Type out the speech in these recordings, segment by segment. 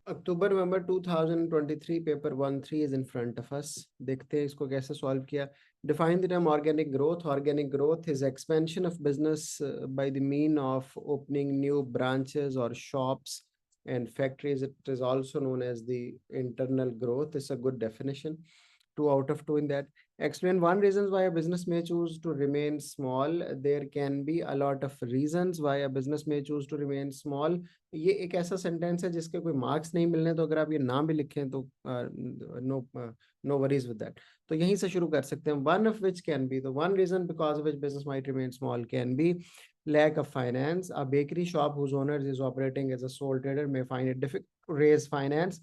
October November 2023 paper 1-3 is in front of us. देखते हैं इसको कैसे सॉल्व किया। Define the term organic growth. Organic growth is expansion of business by the mean of opening new branches or shops and factories. It is also known as the internal growth. It's a good definition. 2 out of 2 in that. Explain one reasons why a business may choose to remain small. There can be a lot of reasons why a business may choose to remain small. ये एक ऐसा sentence है जिसके कोई marks नहीं मिलने, तो अगर आप ये नाम भी लिखें तो no no worries with that. तो यहीं से शुरू कर सकते हैं। One of which can be, the one reason because of which business might remain small can be lack of finance. A bakery shop whose owner is operating as a sole trader may find it difficult to raise finance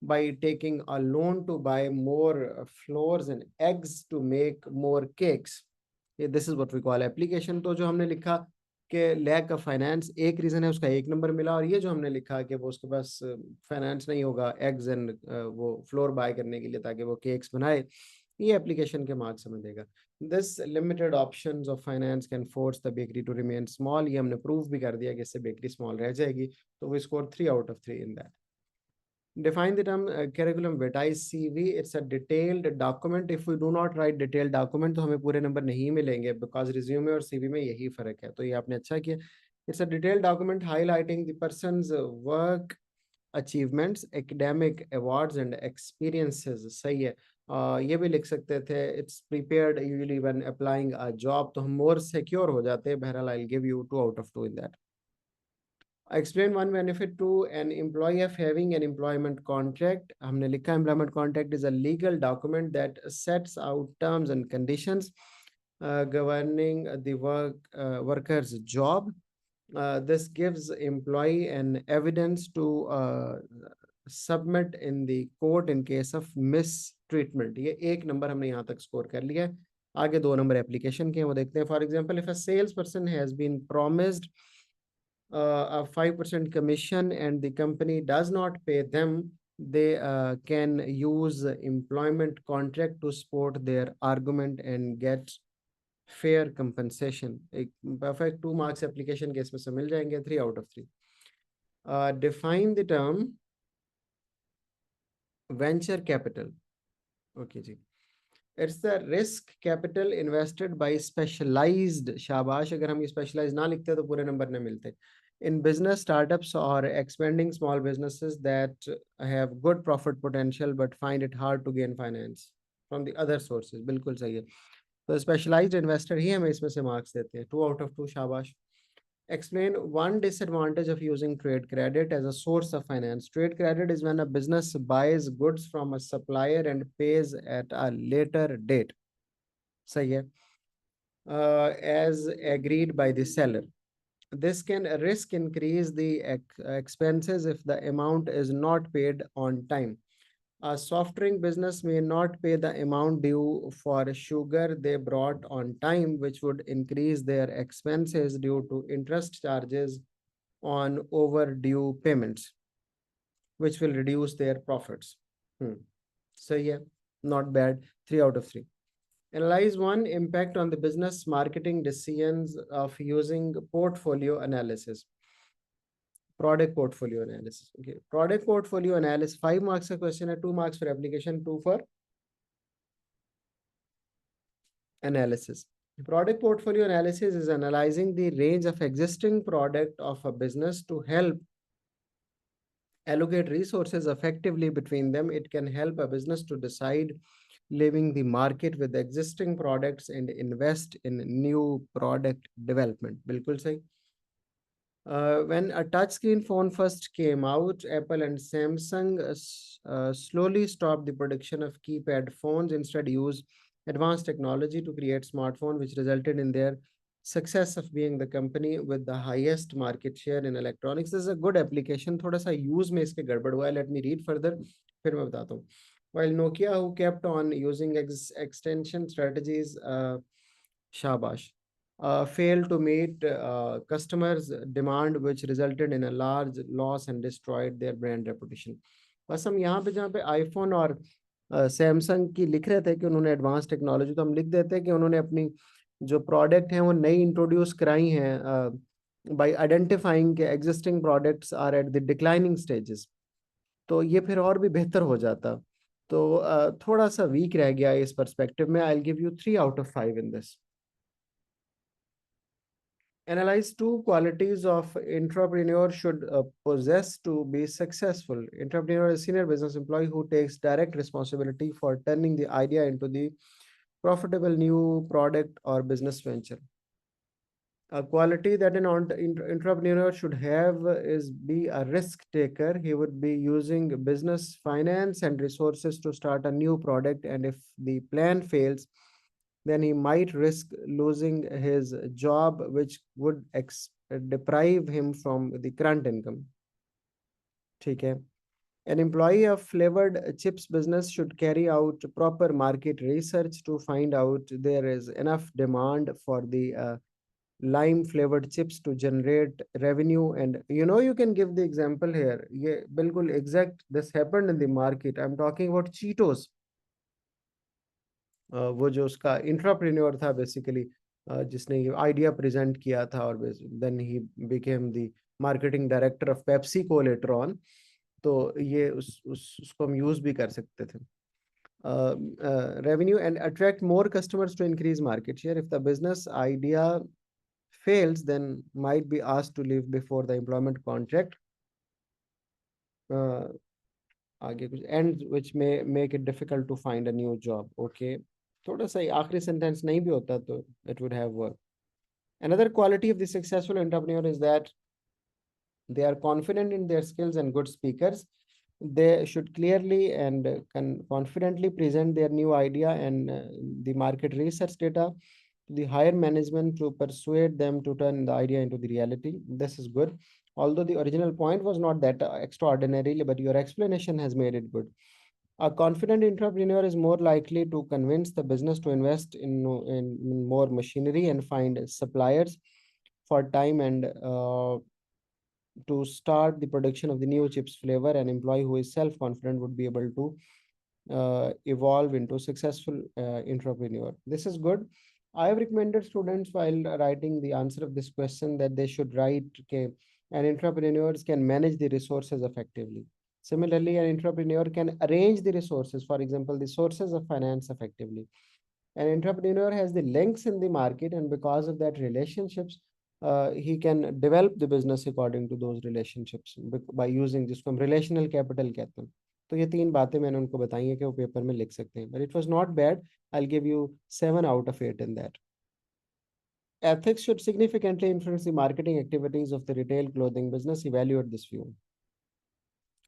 by taking a loan to buy more flours and eggs to make more cakes. This is what we call application. तो जो हमने लिखा कि lack of finance एक reason है, उसका 1 number मिला। और ये जो हमने लिखा कि वो उसके पास फाइनेंस नहीं होगा एग्स एंड वो फ्लोर बाय करने के लिए ताकि वो केक्स बनाए, ये एप्लीकेशन के मार्क्स हमें देगा। This limited options of finance can force the bakery to remain small. ये हमने प्रूव भी कर दिया कि इससे बेकरी स्मॉल रह जाएगी, तो we score 3 out of 3 in that. Define the term curriculum vitae CV. It's a detailed document. If we do not write detailed document तो हमें पूरे नंबर नहीं मिलेंगे, because resume और CV में यही फर्क है। तो ये आपने अच्छा किया। It's a detailed document highlighting the person's work achievements, academic awards and experiences. सही है। ये भी लिख सकते थे। It's prepared usually when applying a job, तो हम more secure हो जाते हैं। बहरहाल I'll give you 2 out of 2 in that. Explain one benefit to an employee of having an employment contract. हमने लिखा employment contract is a legal document that sets out terms and conditions governing the worker's job. This gives employee an evidence to submit in the court in case of mistreatment. ये 1 number हमने यहाँ तक score कर लिया है। आगे 2 number application के हैं, वो देखते हैं। For example, if a sales person has been promised a 5% commission and the company does not pay them, they can use employment contract to support their argument and get fair compensation. एक perfect 2 marks application के इसमें से मिल जाएंगे। 3 out of 3. Define the term venture capital. Okay ji. It's the risk capital invested by specialized, शाबाश, अगर हम ये specialized ना लिखते तो पूरे नंबर नहीं मिलते, in business startups or expanding small businesses that have good profit potential but find it hard to gain finance from the other sources. बिल्कुल सही है। तो specialized investor ही हमें इसमें से marks देते हैं। 2 out of 2, शाबाश। Explain one disadvantage of using trade credit as a source of finance. Trade credit is when a business buys goods from a supplier and pays at a later date. सही है। As agreed by the seller. This can risk increase the expenses if the amount is not paid on time. A soft drink business may not pay the amount due for sugar they brought on time, which would increase their expenses due to interest charges on overdue payments, which will reduce their profits. So yeah, not bad. 3 out of 3. Analyze one impact on the business marketing decisions of using portfolio analysis. Product portfolio analysis. Okay. Product portfolio analysis. 5 marks a question, 2 marks for application, 2 for analysis. Product portfolio analysis is analyzing the range of existing product of a business to help allocate resources effectively between them. It can help a business to decide leaving the market with existing products and invest in new product development. बिल्कुल सही। When a touchscreen phone first came out, Apple and Samsung slowly stopped the production of keypad phones, instead used advanced technology to create smartphone, which resulted in their success of being the company with the highest market share in electronics. This is a good application. थोड़ा सा use में इसके गड़बड़ हुआ है. Let me read further, फिर मैं बताता हूँ. While Nokia, who kept on using extension strategies, shabash, failed to meet customers' demand, which resulted in a large loss and destroyed their brand reputation. बस हम यहाँ पे जहाँ पे आईफोन और सैमसंग की लिख रहे थे कि उन्होंने एडवांस टेक्नोलॉजी, तो हम लिख देते हैं कि उन्होंने अपनी जो प्रोडक्ट हैं वो नई इंट्रोड्यूस कराई हैं by identifying existing products are at the declining stages. तो ये फिर और भी बेहतर हो जाता। तो थोड़ा सा वीक रह गया इस पर्सपेक्टिव में। I will give you 3 out of 5 in this. Analyze two qualities of entrepreneur should possess to be successful. Entrepreneur is a senior business employee who takes direct responsibility for turning the idea into the profitable new product or business venture. A quality that an entrepreneur should have is be a risk taker. He would be using business finance and resources to start a new product, and if the plan fails, then he might risk losing his job, which would deprive him from the current income. ठीक है. An employee of flavored chips business should carry out proper market research to find out there is enough demand for the lime flavored chips to generate revenue. And you can give the example here. ये बिल्कुल exact this happened in the market. I'm talking about Cheetos. वो जो उसका intrapreneur था basically, जिसने ये idea present किया था, और then he became the marketing director of Pepsi को लेटर ऑन। तो ये उसको हम यूज भी कर सकते थे। Revenue and attract more customers to increase market share. If the business idea fails, then might be asked to leave before the employment contract. आगे कुछ ends which may make it difficult to find a new job. Okay, थोड़ा सा आखिरी sentence नहीं भी होता तो it would have worked. Another quality of the successful entrepreneur is that they are confident in their skills and good speakers. They should clearly and confidently present their new idea and the market research data to the higher management to persuade them to turn the idea into the reality. This is good. Although the original point was not that extraordinary, but your explanation has made it good. A confident entrepreneur is more likely to convince the business to invest in more machinery and find suppliers for time and to start the production of the new chips flavor. An employee who is self-confident would be able to evolve into successful entrepreneur. This is good. I have recommended students while writing the answer of this question that they should write, okay, and entrepreneurs can manage the resources effectively. Similarly, an entrepreneur can arrange the resources, for example, the sources of finance effectively. An entrepreneur has the links in the market, and because of that relationships, he can develop the business according to those relationships by using जिसको हम relational capital कहते हैं. तो ये 3 बातें मैंने उनको बताई हैं कि वो पेपर में लिख सकते हैं. But it was not bad. I'll give you 7 out of 8 in that. Ethics should significantly influence the marketing activities of the retail clothing business. Evaluate this view.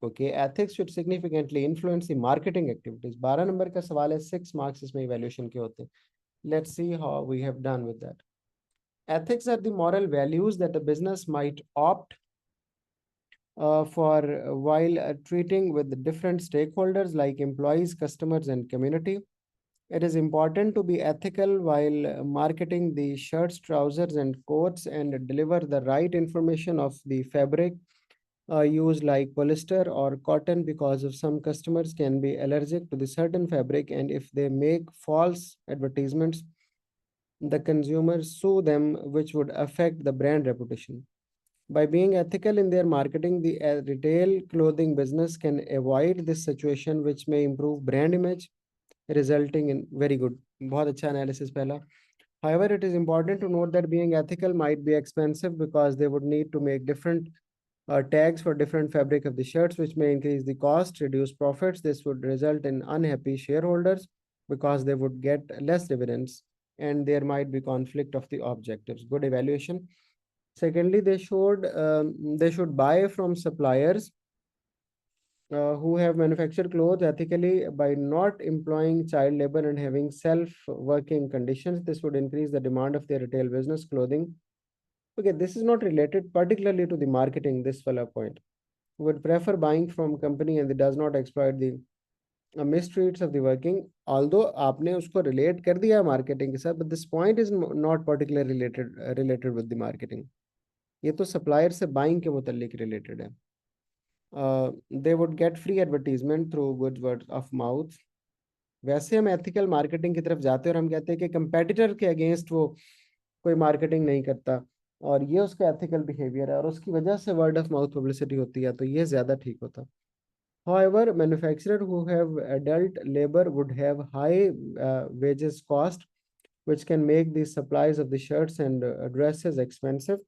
Okay, ethics should significantly influence the marketing activities. 12 number का सवाल है, 6 marks इसमें evaluation के होते हैं. Let's see how we have done with that. Ethics are the moral values that a business might opt for while treating with different stakeholders like employees, customers, and community. It is important to be ethical while marketing the shirts, trousers, and coats and deliver the right information of the fabric used like polyester or cotton, because of some customers can be allergic to the certain fabric, and if they make false advertisements, the consumers sue them, which would affect the brand reputation. By being ethical in their marketing, the retail clothing business can avoid this situation, which may improve brand image, resulting in very good. बहुत अच्छा analysis पहला. However, it is important to note that being ethical might be expensive because they would need to make different tags for different fabric of the shirts, which may increase the cost, reduce profits. This would result in unhappy shareholders because they would get less dividends, and there might be conflict of the objectives. Good evaluation. Secondly, they should buy from suppliers who have manufactured clothes ethically by not employing child labor and having self-working conditions. This would increase the demand of their retail business clothing. Okay, this is not related particularly to the marketing, this fellow point. Would prefer buying from company and it does not exploit the mistreats of the working. Although आपने उसको relate कर दिया marketing के साथ, but this point is not particularly related with the marketing. ये तो supplier से buying के मुतालिक related है. They would get free advertisement through good word of mouth. वैसे हम ethical marketing की तरफ जाते हैं और हम कहते हैं कि competitor के against वो कोई marketing नहीं करता, और ये उसका ethical behavior है और उसकी वजह से word of mouth publicity होती है, तो ये ज़्यादा ठीक होता. However, manufacturers who have adult labor would have high wages cost, which can make the supplies of the shirts and dresses expensive.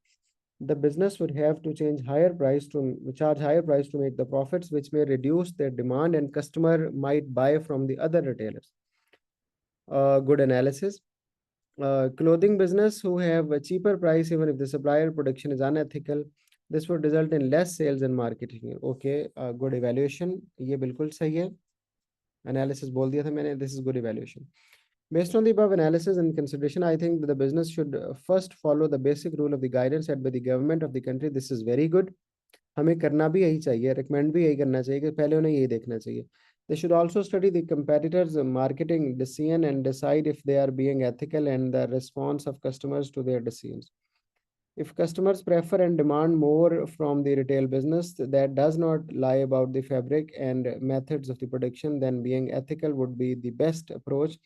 The business would have to charge higher price to make the profits, which may reduce their demand, and customer might buy from the other retailers. Good analysis. Clothing business who have a cheaper price even if the supplier production is unethical. This would result in less sales and marketing. Okay, good evaluation. ये बिल्कुल सही है. Analysis बोल दिया था मैंने. This is good evaluation. Based on the above analysis and consideration, I think that the business should first follow the basic rule of the guidance set by the government of the country. This is very good. हमें करना भी यही चाहिए, recommend भी यही करना चाहिए कि पहले उन्हें यही देखना चाहिए. They should also study the competitors' marketing decision and decide if they are being ethical and the response of customers to their decisions. If customers prefer and demand more from the retail business that does not lie about the fabric and methods of the production, then being ethical would be the best approach,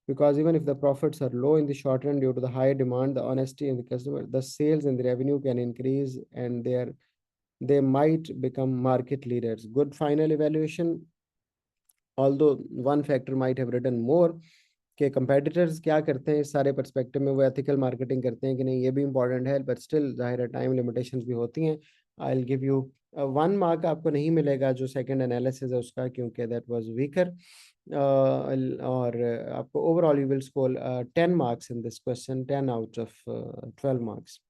because even if the profits are low in the short run due to the high demand, the honesty in the customer, the sales and the revenue can increase, and they might become market leaders. Good final evaluation. Although one factor might have written more कि competitors क्या करते हैं इस सारे perspective में, वो ethical marketing करते हैं कि नहीं, ये भी important है, but still जाहिर है time limitations भी होती हैं. I'll give you 1 mark. आपको नहीं मिलेगा जो second analysis है उसका, क्योंकि that was weaker. और आपको overall you will score 10 marks in this question, 10 out of 12 marks.